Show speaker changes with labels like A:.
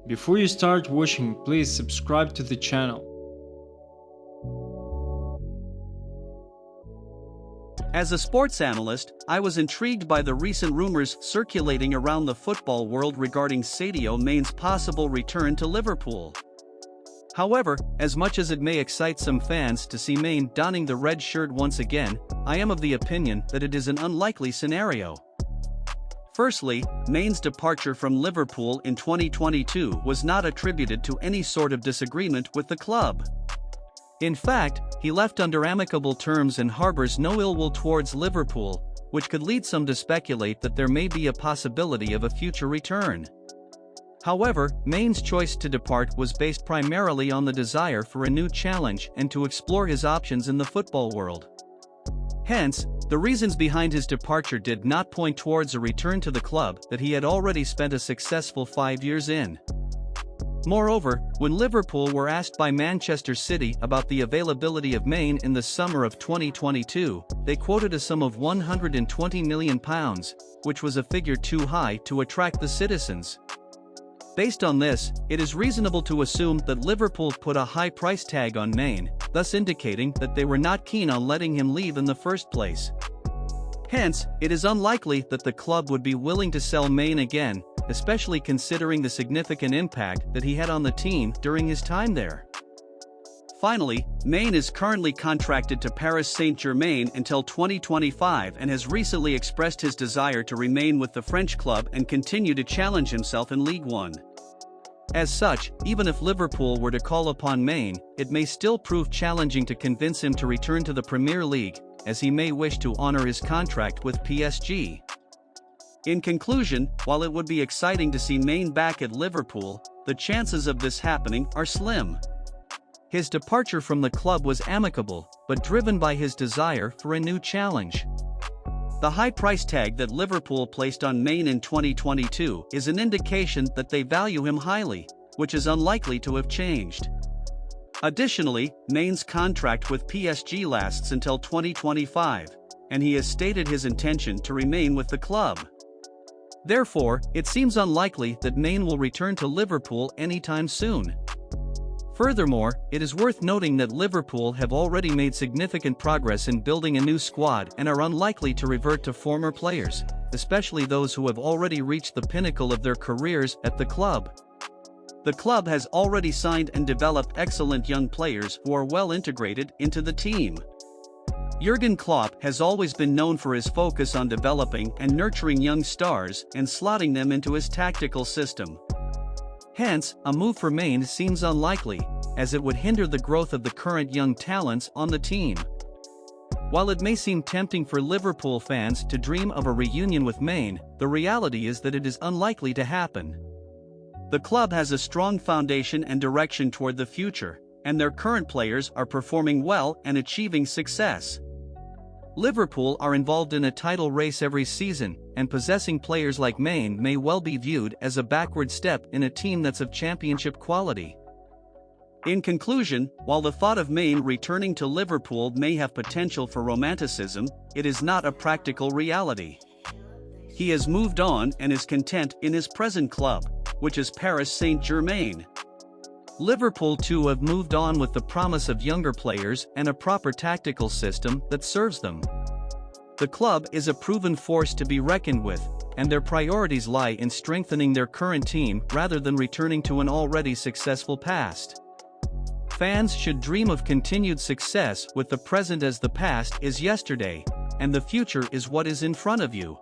A: Before you start watching, please subscribe to the channel.
B: As a sports analyst, I was intrigued by the recent rumors circulating around the football world regarding Sadio Mane's possible return to Liverpool. However, as much as it may excite some fans to see Mane donning the red shirt once again, I am of the opinion that it is an unlikely scenario. Firstly, Mane's departure from Liverpool in 2022 was not attributed to any sort of disagreement with the club. In fact, he left under amicable terms and harbors no ill will towards Liverpool, which could lead some to speculate that there may be a possibility of a future return. However, Mane's choice to depart was based primarily on the desire for a new challenge and to explore his options in the football world. Hence, the reasons behind his departure did not point towards a return to the club that he had already spent a successful 5 years in. Moreover, when Liverpool were asked by Manchester City about the availability of Mane in the summer of 2022, they quoted a sum of £120 million, which was a figure too high to attract the citizens. Based on this, it is reasonable to assume that Liverpool put a high price tag on Mane, thus indicating that they were not keen on letting him leave in the first place. Hence, it is unlikely that the club would be willing to sell Mane again, especially considering the significant impact that he had on the team during his time there. Finally, Mane is currently contracted to Paris Saint-Germain until 2025 and has recently expressed his desire to remain with the French club and continue to challenge himself in Ligue 1. As such, even if Liverpool were to call upon Mane, it may still prove challenging to convince him to return to the Premier League, as he may wish to honor his contract with PSG. In conclusion, while it would be exciting to see Mane back at Liverpool, the chances of this happening are slim. His departure from the club was amicable, but driven by his desire for a new challenge. The high price tag that Liverpool placed on Mane in 2022 is an indication that they value him highly, which is unlikely to have changed. Additionally, Mane's contract with PSG lasts until 2025, and he has stated his intention to remain with the club. Therefore, it seems unlikely that Mane will return to Liverpool anytime soon. Furthermore, it is worth noting that Liverpool have already made significant progress in building a new squad and are unlikely to revert to former players, especially those who have already reached the pinnacle of their careers at the club. The club has already signed and developed excellent young players who are well integrated into the team. Jurgen Klopp has always been known for his focus on developing and nurturing young stars and slotting them into his tactical system. Hence, a move for Mane seems unlikely, as it would hinder the growth of the current young talents on the team. While it may seem tempting for Liverpool fans to dream of a reunion with Mane, the reality is that it is unlikely to happen. The club has a strong foundation and direction toward the future, and their current players are performing well and achieving success. Liverpool are involved in a title race every season, and possessing players like Mane may well be viewed as a backward step in a team that's of championship quality. In conclusion, while the thought of Mane returning to Liverpool may have potential for romanticism, it is not a practical reality. He has moved on and is content in his present club, which is Paris Saint-Germain. Liverpool too have moved on with the promise of younger players and a proper tactical system that serves them. The club is a proven force to be reckoned with, and their priorities lie in strengthening their current team rather than returning to an already successful past. Fans should dream of continued success with the present as the past is yesterday, and the future is what is in front of you.